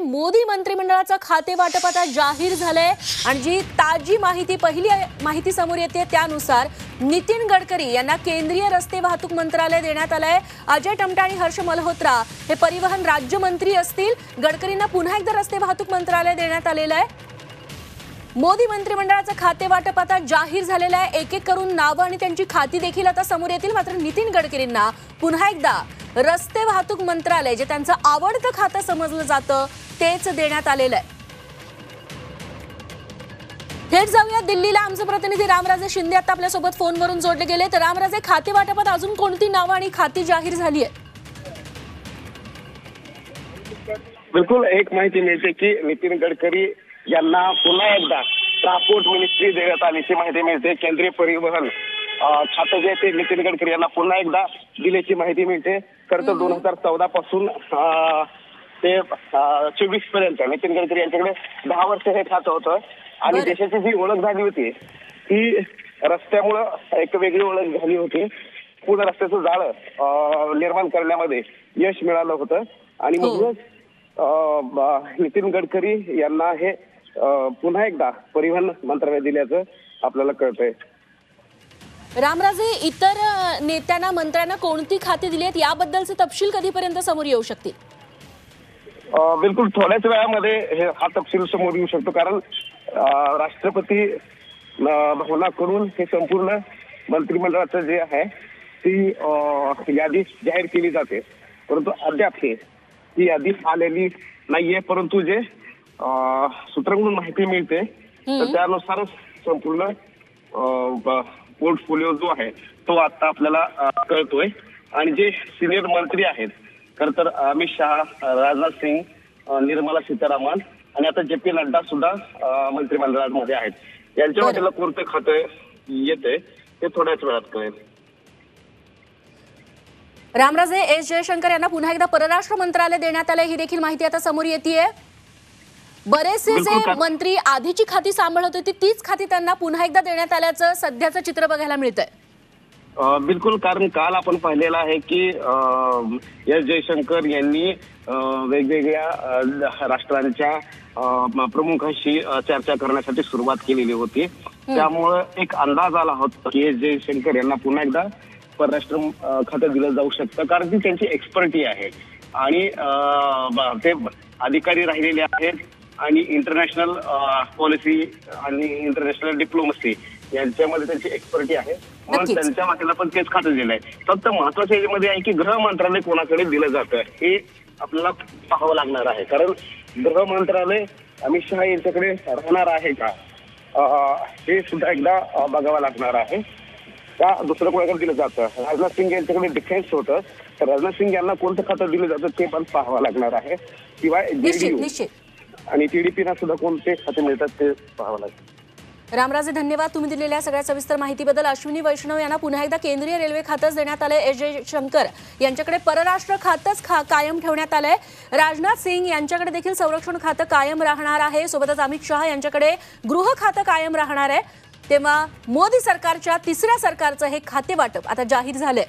मोदी मंत्रिमंडळाचं खाते वाटप आता जाहीर झालंय आणि जी ताजी पहिली माहिती समोर येते त्यानुसार नितीन गडकरी यांना केंद्रीय रस्ते वाहतूक मंत्रालय देण्यात आलंय। अजय टमटे आणि हर्ष मल्होत्रा हे परिवहन राज्यमंत्री असतील। गडकरींना पुन्हा एकदा रस्ते वाहतूक मंत्रालय देण्यात आलेलं आहे। मोदी मंत्रिमंडळाचं खाते वाटप आता जाहीर झालेलं आहे। एक एक करून नावं आणि त्यांची खाती देखील आता समोर येतील। मात्र नितीन गडकरींना पुन्हा एकदा रस्ते वाहतूक मंत्रालय जे त्यांचं आवडतं खातं समजलं जातं तेच देण्यात आलेलं आहे। थेट जाऊया दिल्लीला। आमचे प्रतिनिधी रामराजे शिंदे आता आपल्या सोबत फोनवरून जोडले गेले। तर रामराजे, खाते वाटपात अजून कोणती नावं आणि खाती जाहीर झाली आहेत? बिलकुल एक माहिती मिळते की नितीन गडकरी यांना पुन्हा एकदा ट्रान्सपोर्ट मिनिस्ट्री देण्यात आल्याची माहिती मिळते। केंद्रीय परिवहन खातं जे ते नितीन गडकरी यांना पुन्हा एकदा दिल्याची माहिती मिळते। खरं तर 2014 पासून ते 24 पर्यंत नितीन गडकरी यांच्याकडे 10 वर्ष हे खातं होतं आणि देशाची जी ओळख झाली होती ती रस्त्यामुळे एक वेगळी ओळख झाली होती। पूर्ण रस्त्याचं जाळं निर्माण करण्यामध्ये यश मिळालं होतं आणि म्हणूनच नितीन गडकरी यांना हे पुन्हा एकदा परिवहन मंत्रालय दिल्याचं आपल्याला कळतंय। रामराजे, इतर नेत्यांना मंत्र्यांना कोणती खाती दिली आहेत याबद्दलचे तपशील कधीपर्यंत समोर येऊ शकतील? बिलकुल थोड्याच वेळामध्ये हा तपशील समोर येऊ शकतो, कारण राष्ट्रपती भवनाकडून हे संपूर्ण मंत्रिमंडळाचं जे आहे ती यादी जाहीर केली जाते। परंतु अद्याप ही यादी आलेली नाहीये। परंतु जे सूत्रांकडून माहिती मिळते तर त्यानुसारच संपूर्ण पोर्टफोलिओ जो आहे तो आता आपल्याला कळतोय। आणि जे सिनियर मंत्री आहेत खरं तर अमित शहा, राजनाथ सिंग, निर्मला सीतारामन आणि आता जे पी नड्डा सुद्धा मंत्रिमंडळामध्ये आहेत। यांच्या वाटेला कोणतं खातं येते ते थोड्याच वेळात कळेल। रामराजे, एस जयशंकर यांना पुन्हा एकदा परराष्ट्र मंत्रालय देण्यात आलंय ही देखील माहिती आता समोर येतेय। बरेचसे जे मंत्री आधीची खाती सांभाळत होती तीच खाती त्यांना पुन्हा एकदा देण्यात आल्याचं सध्याचं चित्र बघायला मिळतंय। बिलकुल, कारण काल आपण पाहिलेलं आहे की एस जयशंकर यांनी वेगवेगळ्या राष्ट्रांच्या प्रमुखांशी चर्चा करण्यासाठी सुरुवात केलेली होती। त्यामुळे एक अंदाज आला होता की एस जयशंकर यांना पुन्हा एकदा परराष्ट्र खातं दिलं जाऊ शकतं, कारण ती त्यांची एक्सपर्टी आहे आणि ते अधिकारी राहिलेले आहेत आणि इंटरनॅशनल पॉलिसी आणि इंटरनॅशनल डिप्लोमसी यांच्यामध्ये त्यांची एक्सपर्टी आहे। म्हणून त्यांच्या वाटेला पण तेच खातं दिलंय। फक्त महत्वाचं याच्यामध्ये आहे की गृह मंत्रालय कोणाकडे दिलं जातं हे आपल्याला पाहावं लागणार आहे, कारण गृह मंत्रालय अमित शहा यांच्याकडे राहणार आहे का हे सुद्धा एकदा बघावं लागणार आहे। का दुसरं कोणाकडे दिलं जातं? राजनाथ सिंग यांच्याकडे डिफेन्स होतं, तर राजनाथ सिंग यांना कोणतं खातं दिलं जातं ते पण पाहावं लागणार आहे। शिवाय जेडीयू आणि टीडीपीना सुद्धा कोणते खाते मिळतात ते पाहावं लागेल। रामराजे, धन्यवाद तुम्ही दिलेल्या सगळ्या सविस्तर माहितीबद्दल। अश्विनी वैष्णव यांना पुन्हा एकदा केंद्रीय रेल्वे खातंच देण्यात आलंय। एस जयशंकर यांच्याकडे परराष्ट्र खातंच कायम ठेवण्यात आलंय। राजनाथ सिंग यांच्याकडे देखील संरक्षण खातं कायम राहणार आहे। सोबतच अमित शहा यांच्याकडे गृह खातं कायम राहणार आहे। तेव्हा मोदी सरकारच्या तिसऱ्या सरकारचं हे खाते वाटप आता जाहीर झालंय।